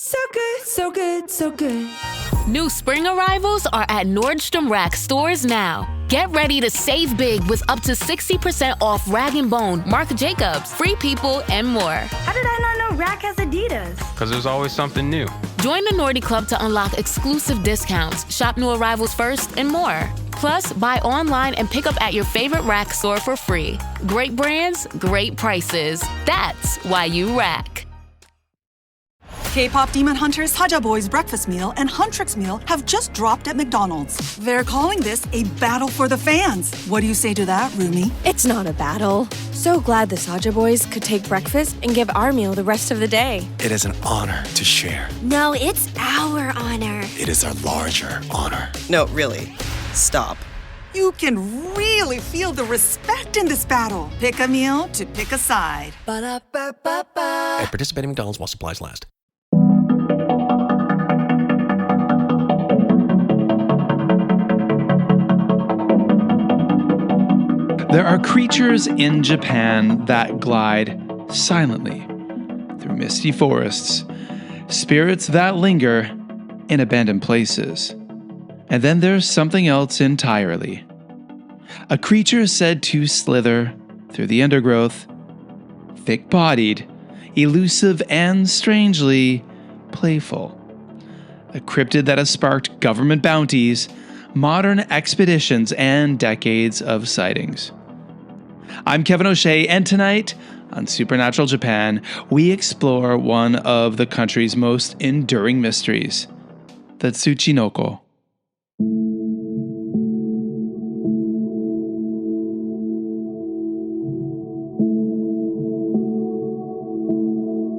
So good, so good, so good. New spring arrivals are at Nordstrom Rack stores now. Get ready to save big with up to 60% off Rag & Bone, Marc Jacobs, Free People, and more. How did I not know Rack has Adidas? Because there's always something new. Join the Nordy Club to unlock exclusive discounts, shop new arrivals first, and more. Plus, buy online and pick up at your favorite Rack store for free. Great brands, great prices. That's why you Rack. K-pop Demon Hunters Haja Boys breakfast meal and Huntrix meal have just dropped at McDonald's. They're calling this a battle for the fans. What do you say to that, Rumi? It's not a battle. So glad the Saja Boys could take breakfast and give our meal the rest of the day. It is an honor to share. No, it's our honor. It is our larger honor. No, really. Stop. You can really feel the respect in this battle. Pick a meal to pick a side. Ba-da-ba-ba-ba. At participating McDonald's while supplies last. There are creatures in Japan that glide silently through misty forests, spirits that linger in abandoned places. And then there's something else entirely. A creature said to slither through the undergrowth, thick-bodied, elusive, and strangely playful. A cryptid that has sparked government bounties, modern expeditions, and decades of sightings. I'm Kevin O'Shea, and tonight on Supernatural Japan, we explore one of the country's most enduring mysteries, the Tsuchinoko.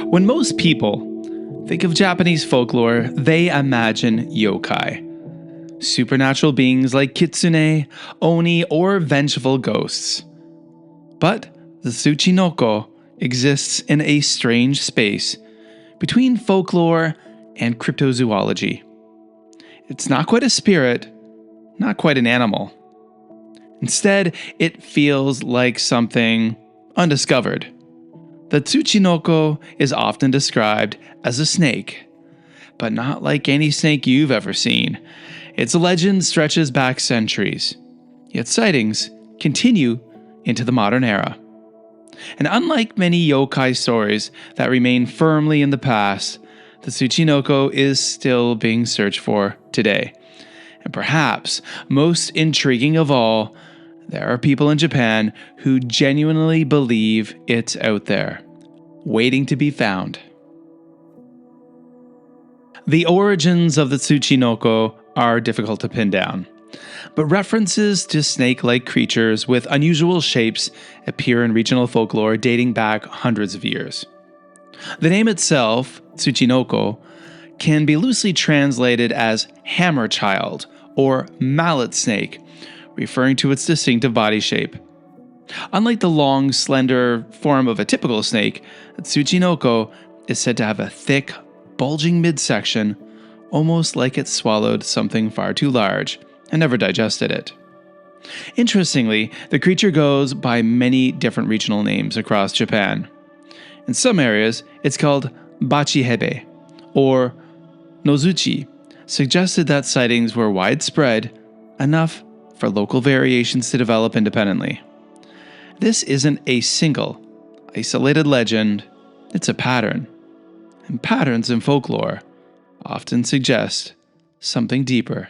When most people think of Japanese folklore, they imagine yokai, supernatural beings like kitsune, oni, or vengeful ghosts. But the Tsuchinoko exists in a strange space between folklore and cryptozoology. It's not quite a spirit, not quite an animal. Instead, it feels like something undiscovered. The Tsuchinoko is often described as a snake, but not like any snake you've ever seen. Its legend stretches back centuries, yet sightings continue into the modern era. And unlike many yokai stories that remain firmly in the past, the Tsuchinoko is still being searched for today. And perhaps most intriguing of all, there are people in Japan who genuinely believe it's out there, waiting to be found. The origins of the Tsuchinoko are difficult to pin down, but references to snake-like creatures with unusual shapes appear in regional folklore dating back hundreds of years. The name itself, Tsuchinoko, can be loosely translated as hammer child or mallet snake, referring to its distinctive body shape. Unlike the long, slender form of a typical snake, Tsuchinoko is said to have a thick, bulging midsection, almost like it swallowed something far too large and never digested it. Interestingly, the creature goes by many different regional names across Japan. In some areas, it's called bachihebe or nozuchi, suggested that sightings were widespread enough for local variations to develop independently. This isn't a single, isolated legend, it's a pattern. And patterns in folklore often suggest something deeper.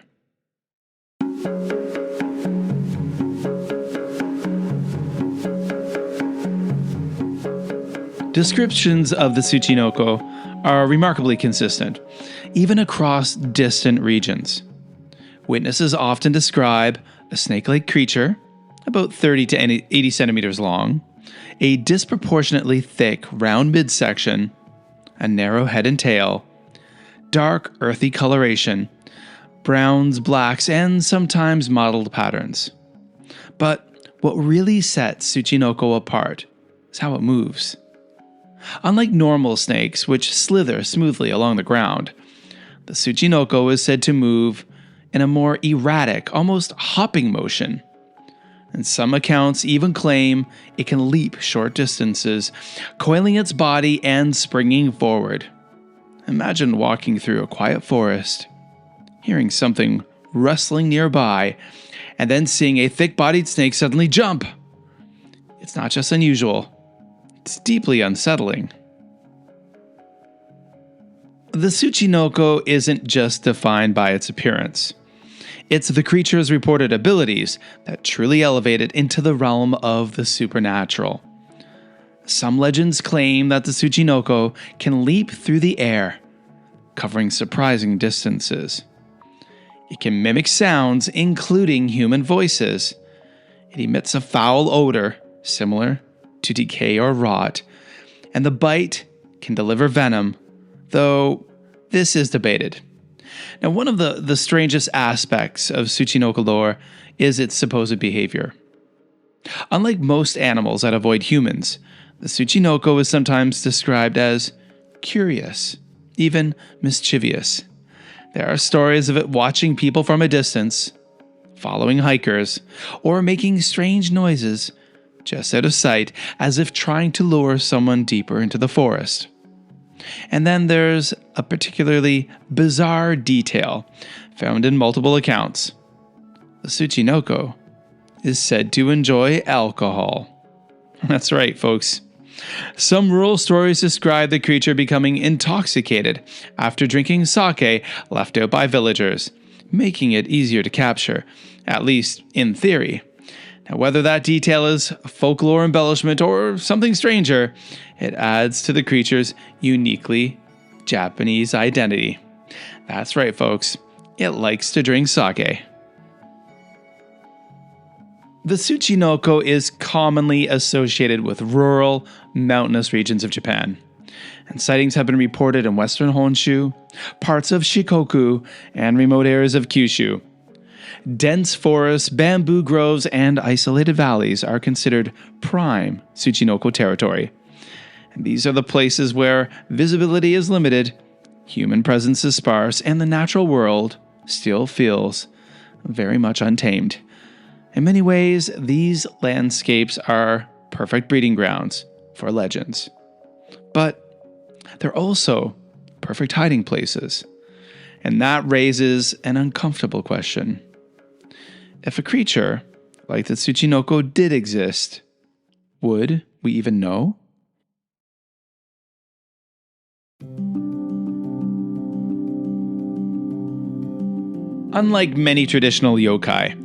Descriptions of the Tsuchinoko are remarkably consistent, even across distant regions. Witnesses often describe a snake-like creature, about 30 to 80 centimeters long, a disproportionately thick, round midsection, a narrow head and tail, dark, earthy coloration, browns, blacks, and sometimes mottled patterns. But what really sets Tsuchinoko apart is how it moves. Unlike normal snakes, which slither smoothly along the ground, the Tsuchinoko is said to move in a more erratic, almost hopping motion. And some accounts even claim it can leap short distances, coiling its body and springing forward. Imagine walking through a quiet forest, hearing something rustling nearby, and then seeing a thick-bodied snake suddenly jump. It's not just unusual, it's deeply unsettling. The Tsuchinoko isn't just defined by its appearance. It's the creature's reported abilities that truly elevate it into the realm of the supernatural. Some legends claim that the Tsuchinoko can leap through the air, covering surprising distances. It can mimic sounds, including human voices. It emits a foul odor, similar to decay or rot, and the bite can deliver venom, though this is debated. Now, one of the strangest aspects of Tsuchinoko lore is its supposed behavior. Unlike most animals that avoid humans, the Tsuchinoko is sometimes described as curious, even mischievous. There are stories of it watching people from a distance, following hikers, or making strange noises just out of sight as if trying to lure someone deeper into the forest. And then there's a particularly bizarre detail found in multiple accounts. The Tsuchinoko is said to enjoy alcohol. That's right, folks. Some rural stories describe the creature becoming intoxicated after drinking sake left out by villagers, making it easier to capture, at least in theory. Now, whether that detail is folklore embellishment or something stranger, it adds to the creature's uniquely Japanese identity. That's right, folks. It likes to drink sake. The Tsuchinoko is commonly associated with rural, mountainous regions of Japan, and sightings have been reported in western Honshu, parts of Shikoku, and remote areas of Kyushu. Dense forests, bamboo groves, and isolated valleys are considered prime Tsuchinoko territory. And these are the places where visibility is limited, human presence is sparse, and the natural world still feels very much untamed. In many ways, these landscapes are perfect breeding grounds for legends. But they're also perfect hiding places. And that raises an uncomfortable question. If a creature like the Tsuchinoko did exist, would we even know? Unlike many traditional yokai,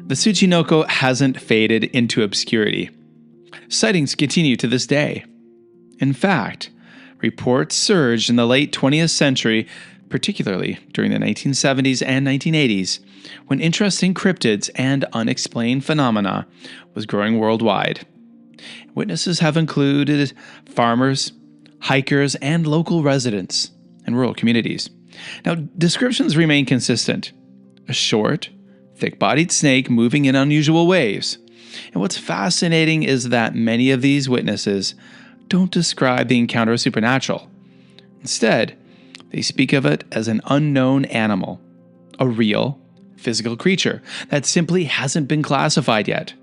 the Tsuchinoko hasn't faded into obscurity. Sightings continue to this day. In fact, reports surged in the late 20th century, particularly during the 1970s and 1980s, when interest in cryptids and unexplained phenomena was growing worldwide. Witnesses have included farmers, hikers, and local residents in rural communities. Now, descriptions remain consistent. A short, thick-bodied snake moving in unusual ways. And what's fascinating is that many of these witnesses don't describe the encounter as supernatural. Instead, they speak of it as an unknown animal, a real, physical creature that simply hasn't been classified yet.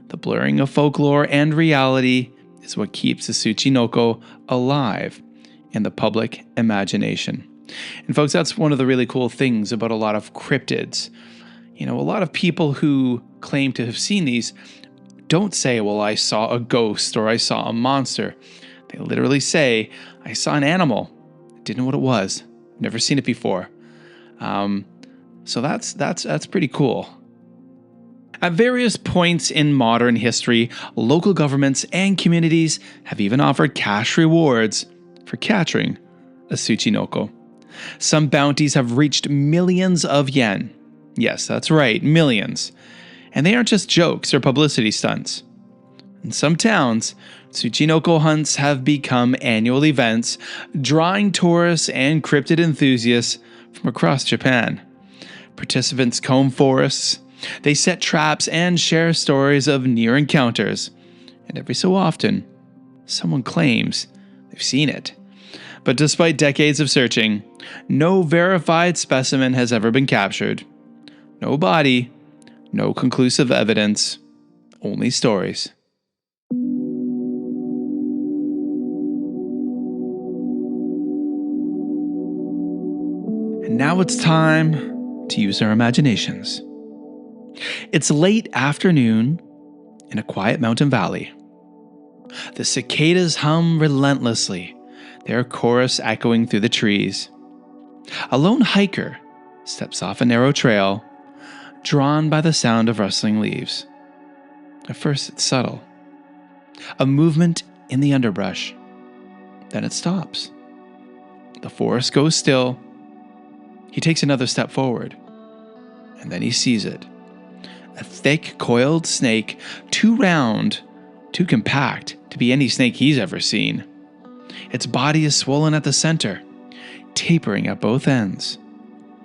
The blurring of folklore and reality is what keeps the Tsuchinoko alive in the public imagination. And folks, that's one of the really cool things about a lot of cryptids. You know, a lot of people who claim to have seen these don't say, well, I saw a ghost or I saw a monster. They literally say, I saw an animal. Didn't know what it was. Never seen it before. So that's pretty cool. At various points in modern history, local governments and communities have even offered cash rewards for capturing a Tsuchinoko. Some bounties have reached millions of yen. Yes, that's right, millions. And they aren't just jokes or publicity stunts. In some towns, Tsuchinoko hunts have become annual events, drawing tourists and cryptid enthusiasts from across Japan. Participants comb forests, they set traps and share stories of near encounters. And every so often, someone claims they've seen it. But despite decades of searching, no verified specimen has ever been captured. No body, no conclusive evidence, only stories. And now it's time to use our imaginations. It's late afternoon in a quiet mountain valley. The cicadas hum relentlessly, their chorus echoing through the trees. A lone hiker steps off a narrow trail, drawn by the sound of rustling leaves. At first it's subtle, a movement in the underbrush. Then it stops. The forest goes still. He takes another step forward, and then he sees it. A thick, coiled snake, too round, too compact to be any snake he's ever seen. Its body is swollen at the center, tapering at both ends.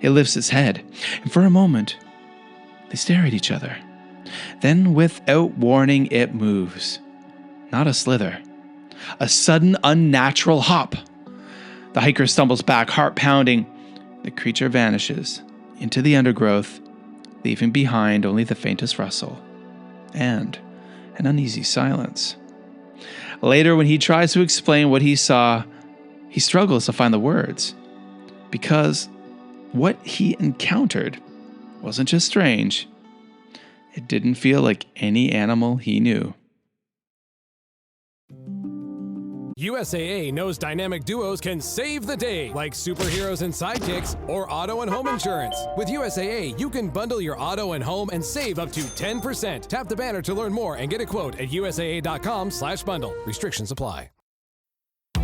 It lifts its head, and for a moment, they stare at each other. Then, without warning, it moves. Not a slither. A sudden, unnatural hop. The hiker stumbles back, heart pounding. The creature vanishes into the undergrowth, leaving behind only the faintest rustle and an uneasy silence. Later, when he tries to explain what he saw, he struggles to find the words, because what he encountered wasn't just strange. It didn't feel like any animal he knew. USAA knows dynamic duos can save the day, like superheroes and sidekicks or auto and home insurance. With USAA, you can bundle your auto and home and save up to 10%. Tap the banner to learn more and get a quote at usaa.com/bundle. Restrictions apply.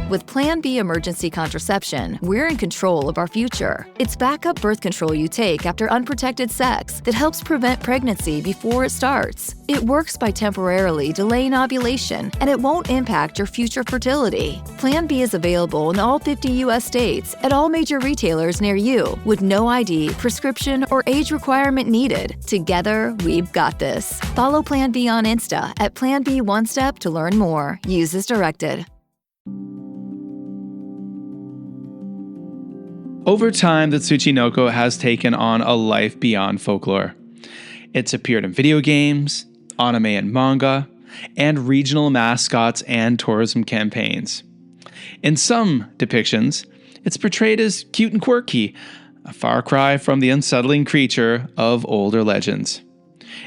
With Plan B emergency contraception, we're in control of our future. It's backup birth control you take after unprotected sex that helps prevent pregnancy before it starts. It works by temporarily delaying ovulation, and it won't impact your future fertility. Plan B is available in all 50 U.S. states at all major retailers near you, with no ID, prescription, or age requirement needed. Together, we've got this. Follow Plan B on Insta at Plan B One Step to learn more. Use as directed. Over time, the Tsuchinoko has taken on a life beyond folklore. It's appeared in video games, anime and manga, and regional mascots and tourism campaigns. In some depictions, it's portrayed as cute and quirky, a far cry from the unsettling creature of older legends.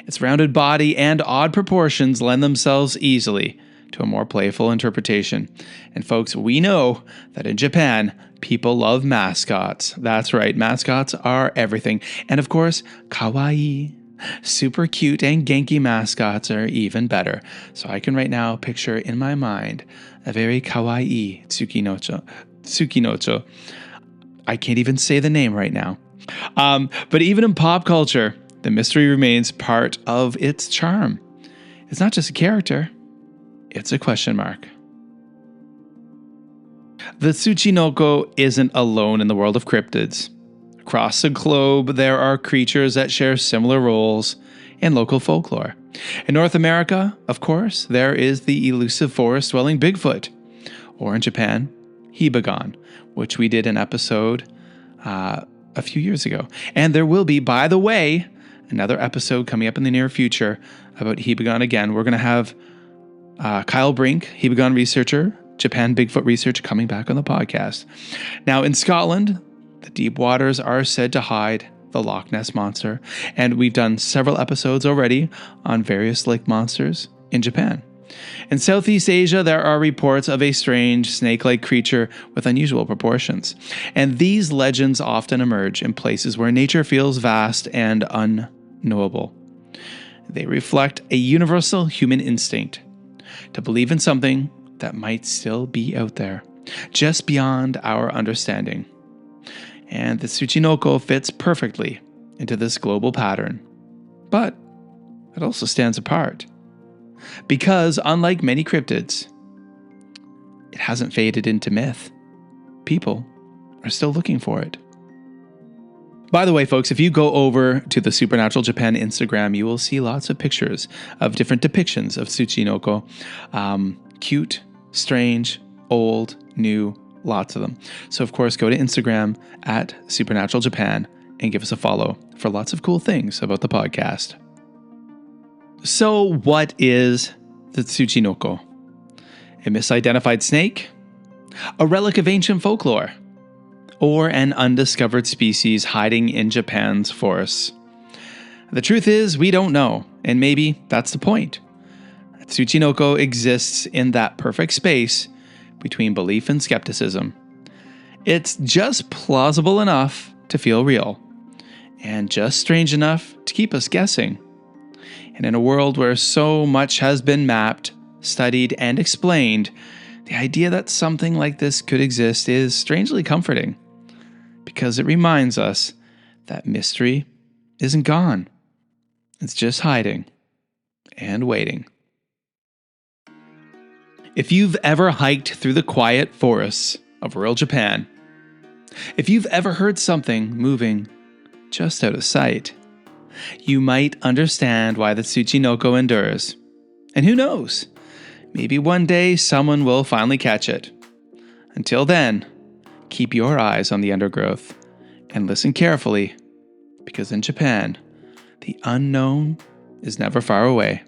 Its rounded body and odd proportions lend themselves easily to a more playful interpretation. And folks, we know that in Japan, people love mascots. That's right, mascots are everything. And of course, kawaii, super cute and genki mascots are even better. So I can right now picture in my mind a very kawaii Tsuchinoko. I can't even say the name right now. But even in pop culture, the mystery remains part of its charm. It's not just a character, it's a question mark. The Tsuchinoko isn't alone in the world of cryptids. Across the globe, there are creatures that share similar roles in local folklore. In North America, of course, there is the elusive forest-dwelling Bigfoot. Or in Japan, Hibagon, which we did an episode a few years ago. And there will be, by the way, another episode coming up in the near future about Hibagon again. We're going to have Kyle Brink, Hibagon researcher, Japan Bigfoot research, coming back on the podcast. Now, in Scotland, the deep waters are said to hide the Loch Ness Monster, and we've done several episodes already on various lake monsters in Japan. In Southeast Asia, there are reports of a strange snake-like creature with unusual proportions, and these legends often emerge in places where nature feels vast and unknowable. They reflect a universal human instinct to believe in something that might still be out there, just beyond our understanding. And the Tsuchinoko fits perfectly into this global pattern. But it also stands apart, because unlike many cryptids, it hasn't faded into myth. People are still looking for it. By the way, folks, if you go over to the Supernatural Japan Instagram, you will see lots of pictures of different depictions of Tsuchinoko. Cute, strange, old, new, lots of them. So, of course, go to Instagram at Supernatural Japan and give us a follow for lots of cool things about the podcast. So, what is the or an undiscovered species hiding in Japan's forests? The truth is, we don't know, and maybe that's the point. Tsuchinoko exists in that perfect space between belief and skepticism. It's just plausible enough to feel real, and just strange enough to keep us guessing. And in a world where so much has been mapped, studied, and explained, the idea that something like this could exist is strangely comforting, because it reminds us that mystery isn't gone. It's just hiding and waiting. If you've ever hiked through the quiet forests of rural Japan, if you've ever heard something moving just out of sight, you might understand why the Tsuchinoko endures. And who knows? Maybe one day someone will finally catch it. Until then, keep your eyes on the undergrowth and listen carefully, because in Japan, the unknown is never far away.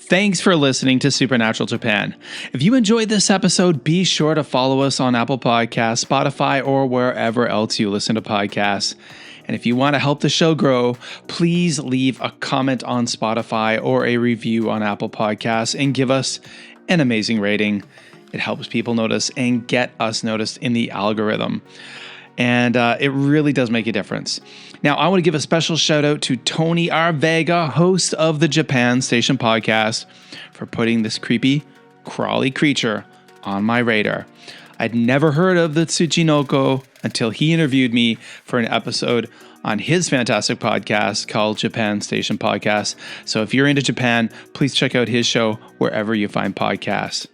Thanks for listening to Supernatural Japan. If you enjoyed this episode, be sure to follow us on Apple Podcasts, Spotify, or wherever else you listen to podcasts. And if you want to help the show grow, please leave a comment on Spotify or a review on Apple Podcasts and give us an amazing rating. It helps people notice and get us noticed in the algorithm. And it really does make a difference. Now, I want to give a special shout out to Tony R. Vega, host of the Japan Station podcast, for putting this creepy, crawly creature on my radar. I'd never heard of the Tsuchinoko until he interviewed me for an episode on his fantastic podcast called Japan Station Podcast. So if you're into Japan, please check out his show wherever you find podcasts.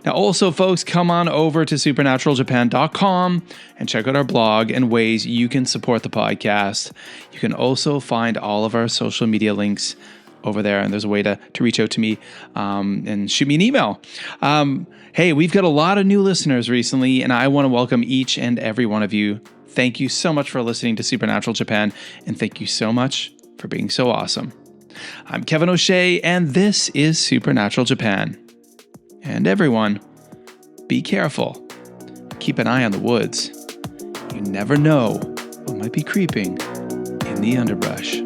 Now, also, folks, come on over to supernaturaljapan.com and check out our blog and ways you can support the podcast. You can also find all of our social media links over there, and there's a way to reach out to me and shoot me an email. Hey, we've got a lot of new listeners recently, and I want to welcome each and every one of you. Thank you so much for listening to Supernatural Japan, and thank you so much for being so awesome. I'm Kevin O'Shea, and this is Supernatural Japan. And everyone, be careful. Keep an eye on the woods. You never know what might be creeping in the underbrush.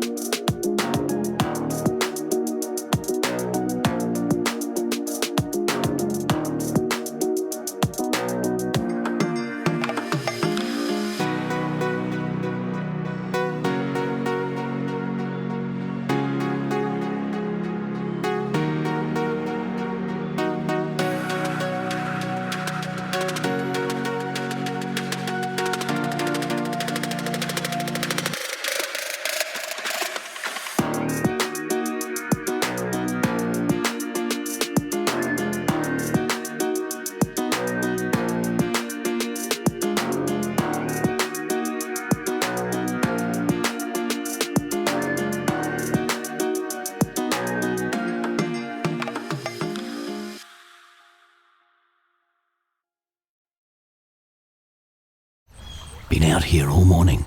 Been out here all morning.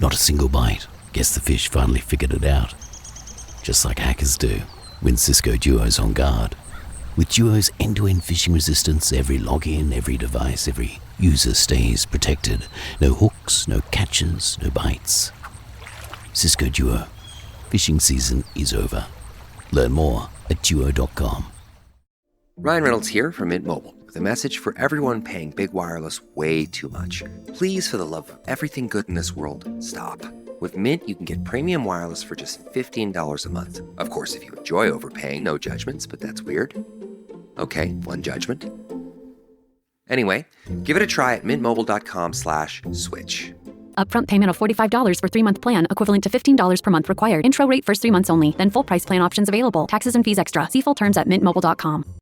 Not a single bite. Guess the fish finally figured it out. Just like hackers do when Cisco Duo's on guard. With Duo's end-to-end phishing resistance, every login, every device, every user stays protected. No hooks, no catches, no bites. Cisco Duo. Phishing season is over. Learn more at duo.com. Ryan Reynolds here from Mint Mobile with a message for everyone paying big wireless way too much. Please, for the love of everything good in this world, stop. With Mint, you can get premium wireless for just $15 a month. Of course, if you enjoy overpaying, no judgments, but that's weird. Okay, one judgment. Anyway, give it a try at mintmobile.com/switch. Upfront payment of $45 for 3-month plan, equivalent to $15 per month required. Intro rate first 3 months only, then full price plan options available. Taxes and fees extra. See full terms at mintmobile.com.